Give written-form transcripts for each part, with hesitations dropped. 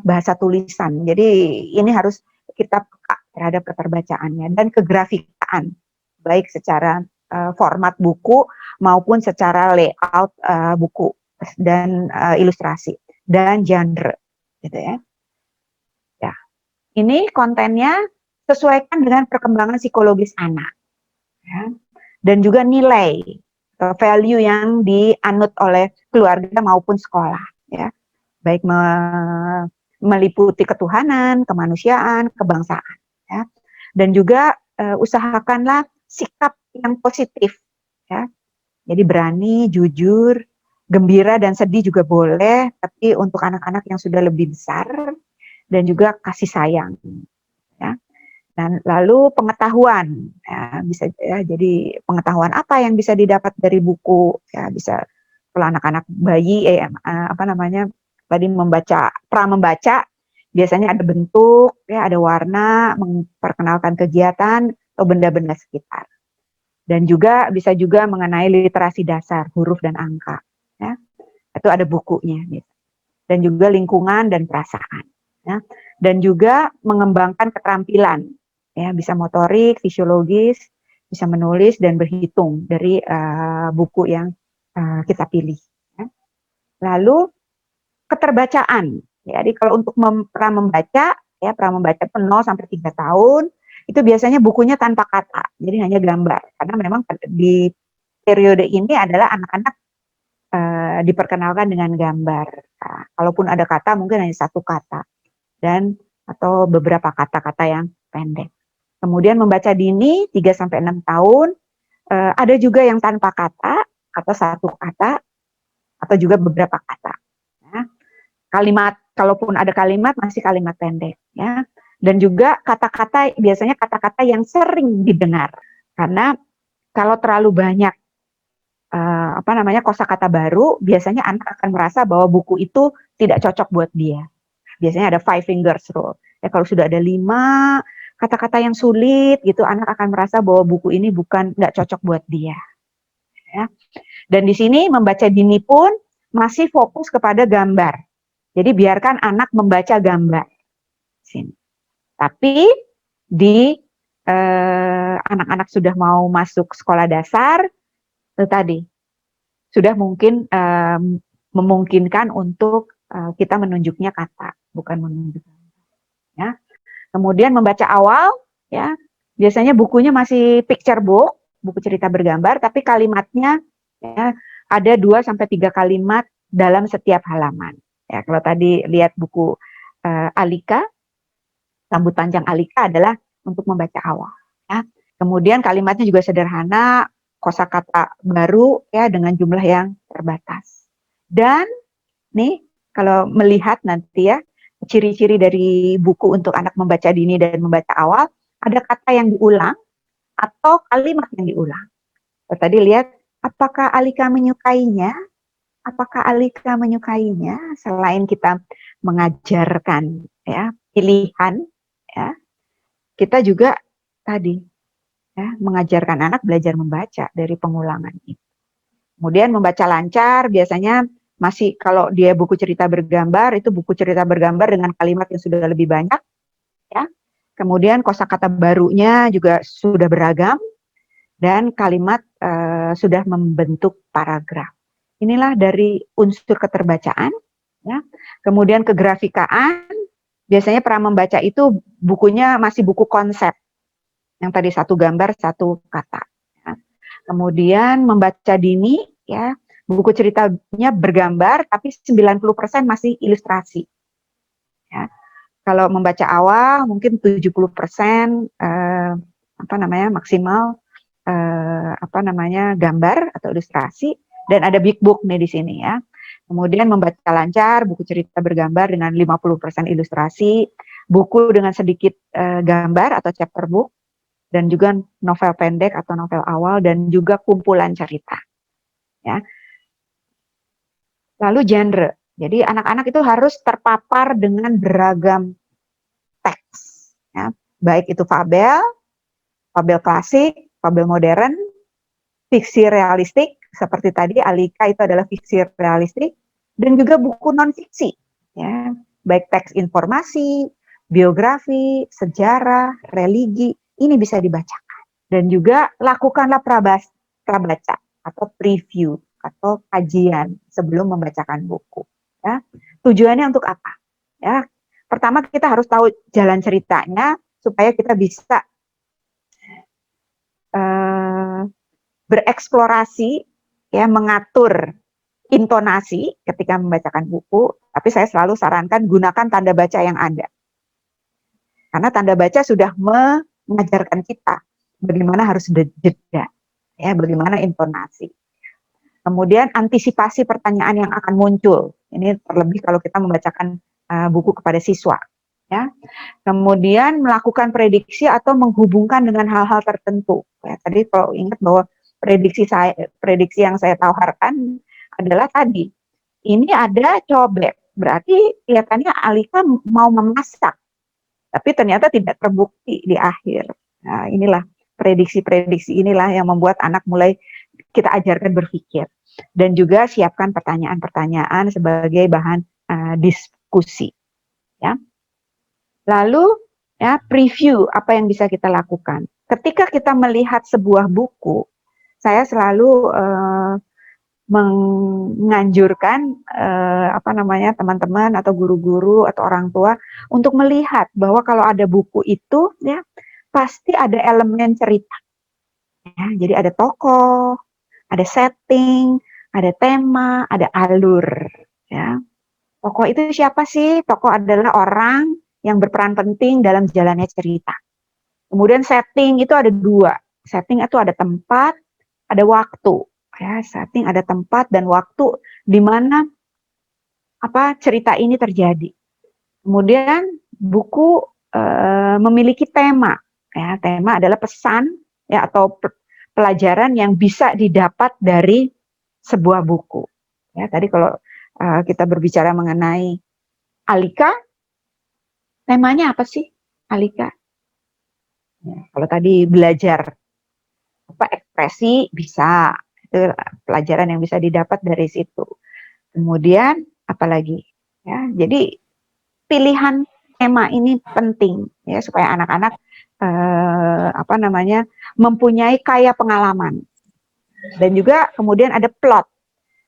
bahasa tulisan. Jadi ini harus kita peka terhadap keterbacaannya dan kegrafikaan, baik secara format buku maupun secara layout buku dan ilustrasi dan genre, gitu ya. Ya, ini kontennya sesuaikan dengan perkembangan psikologis anak, ya, dan juga nilai value yang dianut oleh keluarga maupun sekolah, ya, baik meliputi ketuhanan, kemanusiaan, kebangsaan, ya, dan juga usahakanlah sikap yang positif, ya, jadi berani, jujur, gembira dan sedih juga boleh, tapi untuk anak-anak yang sudah lebih besar, dan juga kasih sayang, ya. Dan lalu pengetahuan, ya, bisa ya, jadi pengetahuan apa yang bisa didapat dari buku, ya, bisa kalau anak-anak bayi apa namanya tadi membaca biasanya ada bentuk, ya, ada warna, memperkenalkan kegiatan atau benda-benda sekitar, dan juga bisa juga mengenai literasi dasar huruf dan angka, ya, itu ada bukunya, gitu. Dan juga lingkungan dan perasaan, ya, dan juga mengembangkan keterampilan, ya, bisa motorik, fisiologis, bisa menulis dan berhitung dari buku yang kita pilih, ya. Lalu keterbacaan, ya, jadi kalau untuk membaca, ya, membaca 0 sampai 3 tahun itu biasanya bukunya tanpa kata, jadi hanya gambar, karena memang di periode ini adalah anak-anak diperkenalkan dengan gambar. Nah, kalaupun ada kata mungkin hanya satu kata dan atau beberapa kata-kata yang pendek. Kemudian membaca dini 3 sampai 6 tahun, ada juga yang tanpa kata atau satu kata atau juga beberapa kata. Ya. Kalimat, kalaupun ada kalimat masih kalimat pendek, ya. Dan juga kata-kata biasanya kata-kata yang sering didengar, karena kalau terlalu banyak kosakata baru, biasanya anak akan merasa bahwa buku itu tidak cocok buat dia. Biasanya ada 5 fingers rule. Ya, kalau sudah ada 5 kata-kata yang sulit, gitu, anak akan merasa bahwa buku ini nggak cocok buat dia. Ya. Dan di sini membaca dini pun masih fokus kepada gambar. Jadi biarkan anak membaca gambar. Sini. Tapi di anak-anak sudah mau masuk sekolah dasar, itu tadi sudah mungkin memungkinkan untuk kita menunjuknya kata, bukan menunjuk. Ya. Kemudian membaca awal, ya, biasanya bukunya masih picture book, buku cerita bergambar, tapi kalimatnya, ya, ada 2 sampai 3 kalimat dalam setiap halaman. Ya, kalau tadi lihat buku Alika, Rambut Panjang Alika adalah untuk membaca awal. Ya. Kemudian kalimatnya juga sederhana, kosakata baru, ya, dengan jumlah yang terbatas. Dan nih kalau melihat nanti, ya, ciri-ciri dari buku untuk anak membaca dini dan membaca awal, ada kata yang diulang atau kalimat yang diulang. Tadi lihat, apakah Alika menyukainya? Apakah Alika menyukainya? Selain kita mengajarkan, ya, pilihan, ya, kita juga tadi, ya, mengajarkan anak belajar membaca dari pengulangan itu. Kemudian membaca lancar, biasanya masih kalau dia buku cerita bergambar, itu buku cerita bergambar dengan kalimat yang sudah lebih banyak, ya. Kemudian kosakata barunya juga sudah beragam dan kalimat sudah membentuk paragraf. Inilah dari unsur keterbacaan, ya. Kemudian kegrafikaan, biasanya membaca itu bukunya masih buku konsep, yang tadi satu gambar satu kata. Ya. Kemudian membaca dini, ya, buku ceritanya bergambar, tapi 90% masih ilustrasi. Ya. Kalau membaca awal mungkin 70% maksimal gambar atau ilustrasi, dan ada big book nih di sini, ya. Kemudian membaca lancar, buku cerita bergambar dengan 50% ilustrasi, buku dengan sedikit gambar atau chapter book, dan juga novel pendek atau novel awal, dan juga kumpulan cerita. Ya. Lalu genre. Jadi anak-anak itu harus terpapar dengan beragam teks. Ya. Baik itu fabel, fabel klasik, fabel modern, fiksi realistik, seperti tadi Alika itu adalah fiksi realistik, dan juga buku non-fiksi. Ya. baik teks informasi, biografi, sejarah, religi, ini bisa dibacakan. Dan juga lakukanlah prabaca atau preview atau kajian sebelum membacakan buku. Ya. Tujuannya untuk apa? Ya, pertama kita harus tahu jalan ceritanya supaya kita bisa bereksplorasi, ya, mengatur intonasi ketika membacakan buku. Tapi saya selalu sarankan gunakan tanda baca yang ada, karena tanda baca sudah mengajarkan kita bagaimana harus jeda, ya, bagaimana intonasi. Kemudian antisipasi pertanyaan yang akan muncul. Ini terlebih kalau kita membacakan buku kepada siswa. Ya. Kemudian melakukan prediksi atau menghubungkan dengan hal-hal tertentu. Ya, tadi kalau ingat bahwa prediksi yang saya tawarkan adalah tadi, ini ada cobek, berarti kelihatannya Alika mau memasak, tapi ternyata tidak terbukti di akhir. Nah, inilah prediksi-prediksi inilah yang membuat anak mulai kita ajarkan berpikir. Dan juga siapkan pertanyaan-pertanyaan sebagai bahan diskusi. Ya. Lalu, ya, preview apa yang bisa kita lakukan. Ketika kita melihat sebuah buku, saya selalu menganjurkan teman-teman atau guru-guru atau orang tua untuk melihat bahwa kalau ada buku itu, ya, pasti ada elemen cerita. Ya, jadi ada tokoh, ada setting, ada tema, ada alur. Ya. Tokoh itu siapa sih? Tokoh adalah orang yang berperan penting dalam jalannya cerita. Kemudian setting itu ada dua. Setting itu ada tempat, ada waktu. Ya, setting ada tempat dan waktu di mana cerita ini terjadi. Kemudian buku memiliki tema. Ya, tema adalah pesan, ya, atau pelajaran yang bisa didapat dari sebuah buku. Ya, tadi kalau kita berbicara mengenai Alika, temanya apa sih Alika? Ya, kalau tadi belajar ekspresi, bisa, itu pelajaran yang bisa didapat dari situ. Kemudian apalagi, ya, jadi pilihan tema ini penting, ya, supaya anak-anak mempunyai kaya pengalaman. Dan juga kemudian ada plot.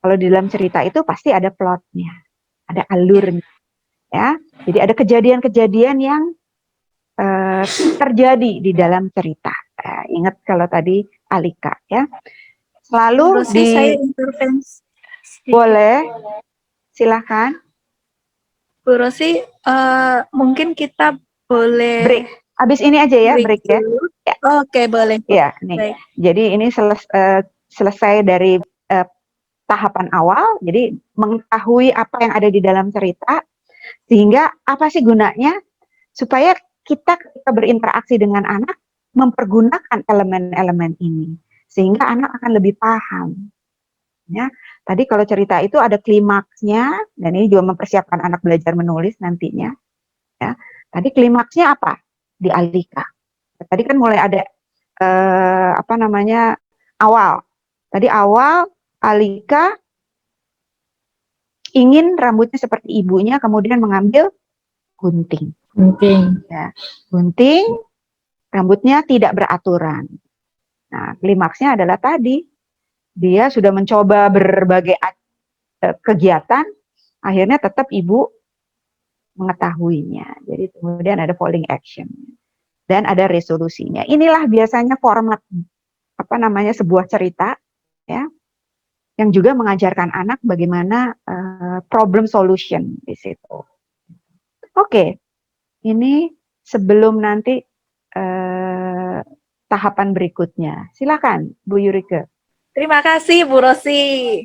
Kalau di dalam cerita itu pasti ada plotnya, ada alurnya, ya. Jadi ada kejadian-kejadian yang terjadi di dalam cerita. Ingat kalau tadi Alika, ya. Selalu saya intervensi. Boleh, silahkan. Bu Rosi, mungkin kita boleh break. Habis ini aja ya, break ya. Ya. Oke, boleh. Ya, nih. Jadi ini selesai dari tahapan awal. Jadi mengetahui apa yang ada di dalam cerita, sehingga apa sih gunanya supaya kita berinteraksi dengan anak mempergunakan elemen-elemen ini, sehingga anak akan lebih paham. Ya, tadi kalau cerita itu ada klimaksnya, dan ini juga mempersiapkan anak belajar menulis nantinya. Ya, tadi klimaksnya apa? Di Alika. Tadi kan mulai ada awal. Tadi awal Alika ingin rambutnya seperti ibunya, kemudian mengambil gunting. Ya, gunting, rambutnya tidak beraturan. Nah, klimaksnya adalah tadi dia sudah mencoba berbagai kegiatan, akhirnya tetap ibu mengetahuinya. Jadi kemudian ada falling action dan ada resolusinya. Inilah biasanya format sebuah cerita, ya, yang juga mengajarkan anak bagaimana problem solution di situ. Oke, ini sebelum nanti tahapan berikutnya. Silakan, Bu Yurike. Terima kasih, Bu Rosi.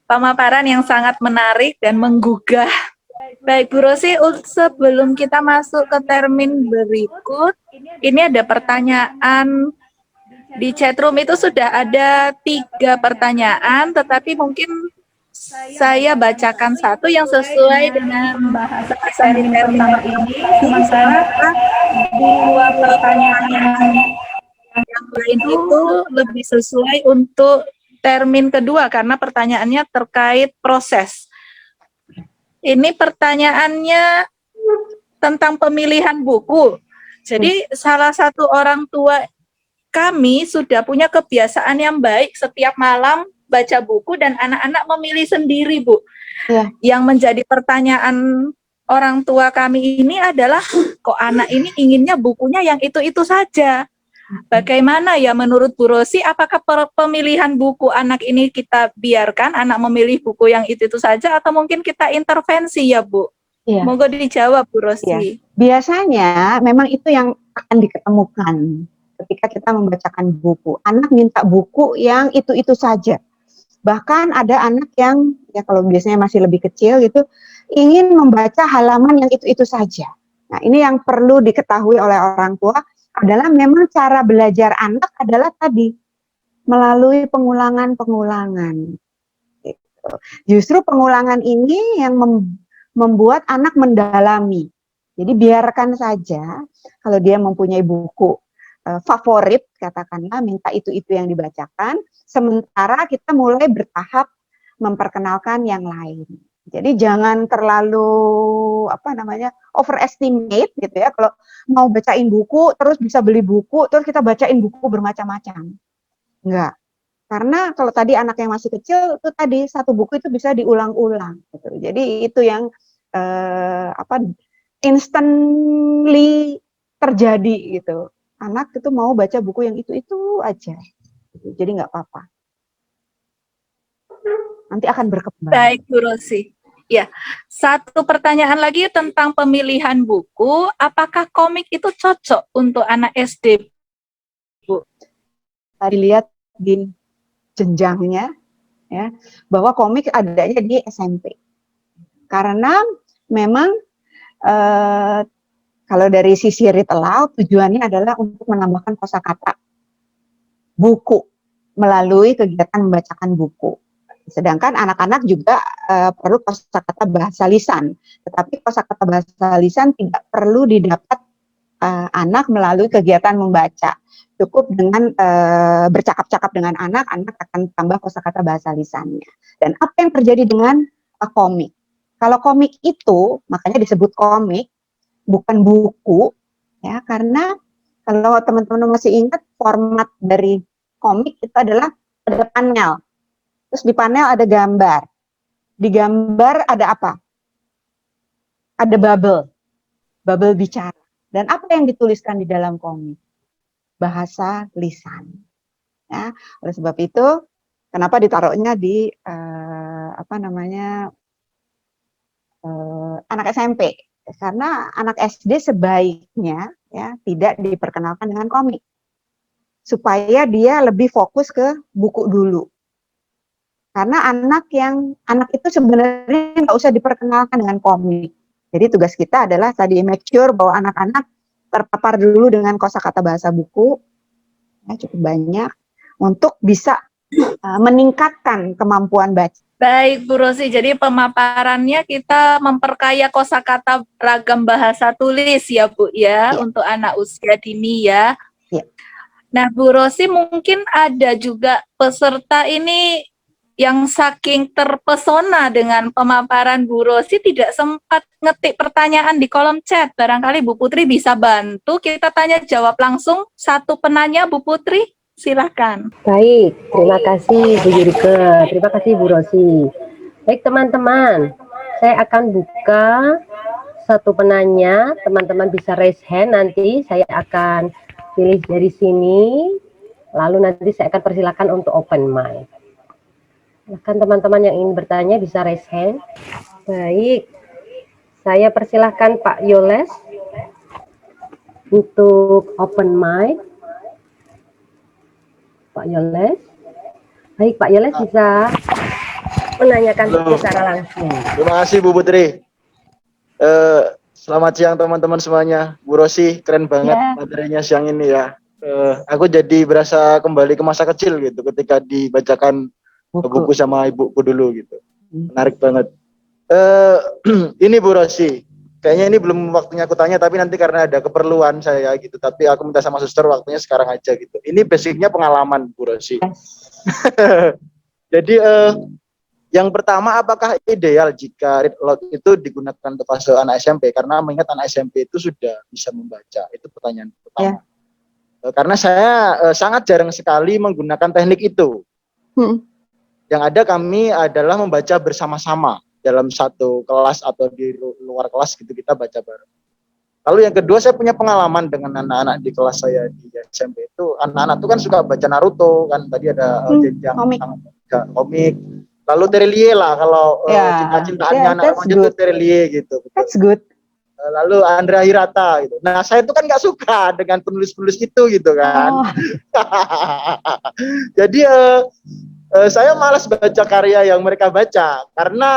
Pemaparan yang sangat menarik dan menggugah. Baik, Bu Rosi, sebelum kita masuk ke termin berikut, ini ada pertanyaan di chatroom. Itu sudah ada 3 pertanyaan, tetapi mungkin saya bacakan satu yang sesuai dengan bahasan di termin pertama ini, sementara 2 pertanyaan yang lain itu lebih sesuai untuk termin kedua karena pertanyaannya terkait proses. Ini pertanyaannya tentang pemilihan buku. Jadi salah satu orang tua kami sudah punya kebiasaan yang baik setiap malam baca buku dan anak-anak memilih sendiri, Bu. Iya. Yang menjadi pertanyaan orang tua kami ini adalah, kok anak ini inginnya bukunya yang itu-itu saja. Bagaimana ya menurut Bu Rosi, apakah pemilihan buku anak ini kita biarkan anak memilih buku yang itu-itu saja atau mungkin kita intervensi ya, Bu? Iya. Monggo dijawab Bu Rosi. Iya. Biasanya memang itu yang akan diketemukan ketika kita membacakan buku. Anak minta buku yang itu-itu saja. Bahkan ada anak yang, ya kalau biasanya masih lebih kecil gitu, ingin membaca halaman yang itu-itu saja. Nah, ini yang perlu diketahui oleh orang tua adalah memang cara belajar anak adalah tadi, melalui pengulangan-pengulangan. Gitu. Justru pengulangan ini yang membuat anak mendalami. Jadi biarkan saja kalau dia mempunyai buku favorit, katakanlah minta itu-itu yang dibacakan, sementara kita mulai bertahap memperkenalkan yang lain. Jadi jangan terlalu overestimate gitu ya. Kalau mau bacain buku terus bisa beli buku terus kita bacain buku bermacam-macam. Enggak. Karena kalau tadi anak yang masih kecil itu tadi satu buku itu bisa diulang-ulang gitu. Jadi itu yang instantly terjadi gitu. Anak itu mau baca buku yang itu aja. Gitu. Jadi nggak apa-apa. Nanti akan berkembang. Baik, Bu Rosi. Ya, satu pertanyaan lagi tentang pemilihan buku. Apakah komik itu cocok untuk anak SD, Bu? Tadi lihat di jenjangnya, ya, bahwa komik adanya di SMP. Karena memang kalau dari sisi read aloud, tujuannya adalah untuk menambahkan kosakata buku melalui kegiatan membacakan buku. Sedangkan anak-anak juga perlu kosakata bahasa lisan, tetapi kosakata bahasa lisan tidak perlu didapat anak melalui kegiatan membaca. Cukup dengan bercakap-cakap dengan anak akan tambah kosakata bahasa lisannya. Dan apa yang terjadi dengan komik? Kalau komik itu, makanya disebut komik, bukan buku, ya, karena kalau teman-teman masih ingat format dari komik itu adalah ada panel. Terus di panel ada gambar. Di gambar ada apa? Ada bubble bicara. Dan apa yang dituliskan di dalam komik? Bahasa lisan. Ya, oleh sebab itu, kenapa ditaruhnya di anak SMP? Karena anak SD sebaiknya ya tidak diperkenalkan dengan komik, supaya dia lebih fokus ke buku dulu. Karena anak itu sebenarnya nggak usah diperkenalkan dengan komik. Jadi tugas kita adalah tadi make sure bahwa anak-anak terpapar dulu dengan kosakata bahasa buku, ya, cukup banyak, untuk bisa meningkatkan kemampuan baca. Baik, Bu Rosi. Jadi pemaparannya kita memperkaya kosakata ragam bahasa tulis ya, Bu, ya. Untuk anak usia dini ya. Nah, Bu Rosi, mungkin ada juga peserta ini yang saking terpesona dengan pemaparan Bu Rosi tidak sempat ngetik pertanyaan di kolom chat. Barangkali Bu Putri bisa bantu kita tanya jawab langsung satu penanya, Bu Putri. Silakan. Baik, terima kasih Bu Yurike, terima kasih Bu Rosi. Baik teman-teman, saya akan buka satu penanya, teman-teman bisa raise hand, nanti saya akan pilih dari sini, lalu nanti saya akan persilakan untuk open mic. Silakan teman-teman yang ingin bertanya bisa raise hand. Baik, saya persilahkan Pak Yoles untuk open mic. Pak Yoles. Baik, Pak Yoles bisa menanyakan secara langsung. Terima kasih Bu Putri. Selamat siang teman-teman semuanya. Bu Rosi, keren banget materinya siang ini ya. Aku jadi berasa kembali ke masa kecil gitu ketika dibacakan buku sama ibuku dulu gitu. Menarik banget. Ini Bu Rosi, kayaknya ini belum waktunya aku tanya, tapi nanti karena ada keperluan saya gitu, tapi aku minta sama suster waktunya sekarang aja gitu. Ini basicnya pengalaman Bu Rosi. Jadi Yang pertama, apakah ideal jika read aloud itu digunakan untuk fase anak SMP? Karena mengingat anak SMP itu sudah bisa membaca. Itu pertanyaan pertama. Karena saya sangat jarang sekali menggunakan teknik itu. Yang ada kami adalah membaca bersama-sama dalam satu kelas atau di luar kelas gitu, kita baca bareng. Lalu yang kedua, saya punya pengalaman dengan anak-anak di kelas saya di SMP itu. Anak-anak itu kan suka baca Naruto, kan tadi ada jenjang komik. Lalu Terelie lah, kalau cinta-cintaannya anak remaja itu Terelie gitu. That's good. Lalu Andrea Hirata gitu. Nah, saya itu kan nggak suka dengan penulis-penulis itu gitu kan. Jadi saya malas baca karya yang mereka baca karena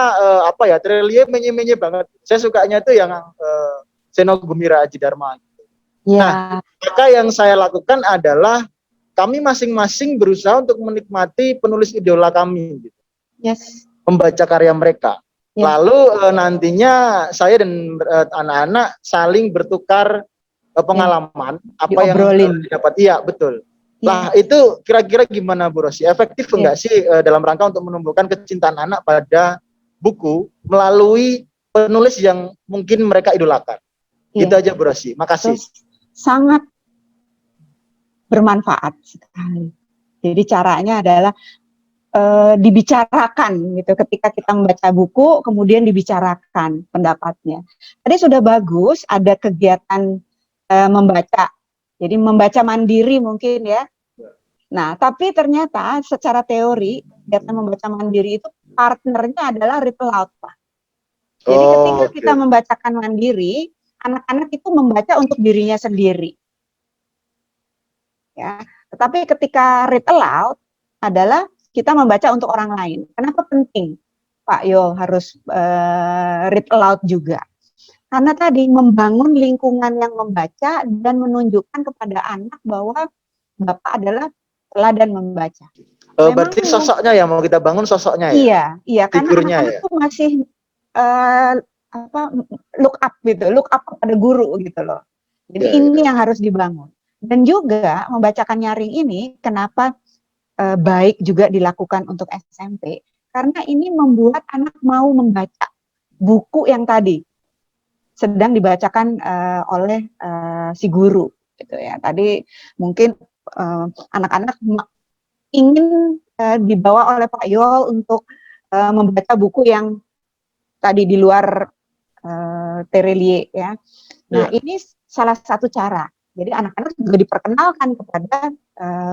Terelie menye-menye banget. Saya sukanya itu yang Seno Gumira Aji Dharma. Nah, maka yang saya lakukan adalah kami masing-masing berusaha untuk menikmati penulis idola kami gitu. Membaca karya mereka. Lalu nantinya saya dan anak-anak saling bertukar pengalaman apa yang didapat. Iya, betul. Lah itu kira-kira gimana Bu Rosi? Efektif enggak sih dalam rangka untuk menumbuhkan kecintaan anak pada buku melalui penulis yang mungkin mereka idolakan? Gitu aja Bu Rosi. Makasih. Sangat bermanfaat sekali. Jadi caranya adalah dibicarakan gitu, ketika kita membaca buku kemudian dibicarakan pendapatnya. Tadi sudah bagus ada kegiatan membaca, jadi membaca mandiri mungkin ya. Nah tapi ternyata secara teori kegiatan membaca mandiri itu partnernya adalah read aloud, Pak. Jadi ketika kita membacakan mandiri, anak-anak itu membaca untuk dirinya sendiri ya, tetapi ketika read aloud adalah kita membaca untuk orang lain. Kenapa penting Pak Yol harus read aloud juga? Karena tadi membangun lingkungan yang membaca dan menunjukkan kepada anak bahwa Bapak adalah teladan membaca. Berarti sosoknya ya, mau kita bangun sosoknya ya? Iya, karena anak-anak itu masih look up gitu, look up kepada guru gitu loh. Jadi ini yang harus dibangun. Dan juga membacakan nyaring ini, kenapa baik juga dilakukan untuk SMP, karena ini membuat anak mau membaca buku yang tadi sedang dibacakan oleh si guru gitu ya. Tadi mungkin anak-anak ingin dibawa oleh Pak Yol untuk membaca buku yang tadi di luar Terelie ya. Nah, ini salah satu cara. Jadi anak-anak juga diperkenalkan kepada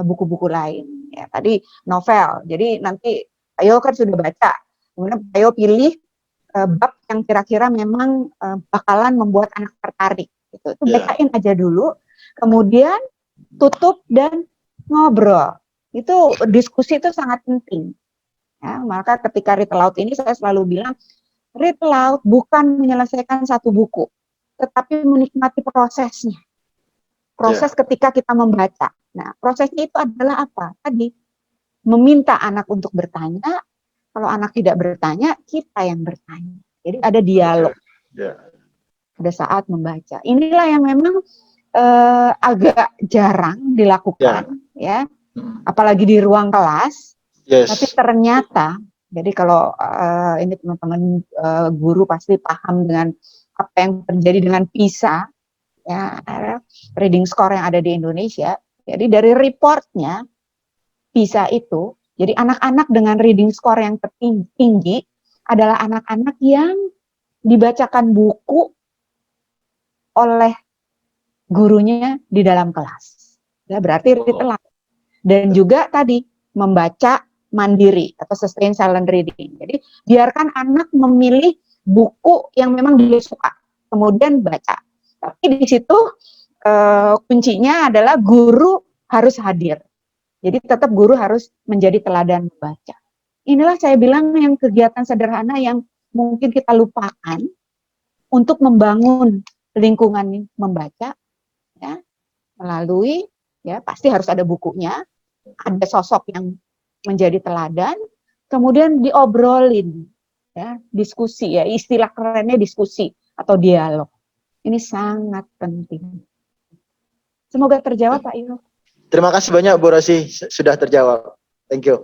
buku-buku lain. Ya, tadi novel. Jadi nanti Ayo kan sudah baca. Kemudian Ayo pilih bab yang kira-kira memang bakalan membuat anak tertarik. Itu bacain aja dulu. Kemudian tutup dan ngobrol. Itu diskusi itu sangat penting. Ya, maka ketika read aloud ini saya selalu bilang, read aloud bukan menyelesaikan satu buku, tetapi menikmati prosesnya. Proses ketika kita membaca. Nah, prosesnya itu adalah apa? Tadi, meminta anak untuk bertanya. Kalau anak tidak bertanya, kita yang bertanya. Jadi ada dialog pada saat membaca. Inilah yang memang agak jarang dilakukan, ya. Apalagi di ruang kelas. Tapi ternyata, jadi kalau ini teman-teman guru pasti paham dengan apa yang terjadi dengan PISA, ya, reading score yang ada di Indonesia. Jadi dari reportnya PISA itu, jadi anak-anak dengan reading score yang tertinggi adalah anak-anak yang dibacakan buku oleh gurunya di dalam kelas. Ya, berarti read aloud. Dan juga tadi membaca mandiri atau sustained silent reading. Jadi biarkan anak memilih buku yang memang dia suka, kemudian baca. Tapi di situ kuncinya adalah guru harus hadir. Jadi tetap guru harus menjadi teladan membaca. Inilah saya bilang yang kegiatan sederhana yang mungkin kita lupakan untuk membangun lingkungan membaca, ya, melalui ya pasti harus ada bukunya, ada sosok yang menjadi teladan, kemudian diobrolin, ya, diskusi, ya, istilah kerennya diskusi atau dialog. Ini sangat penting. Semoga terjawab Pak Ino. Terima kasih banyak Bu Rosi, sudah terjawab. Thank you.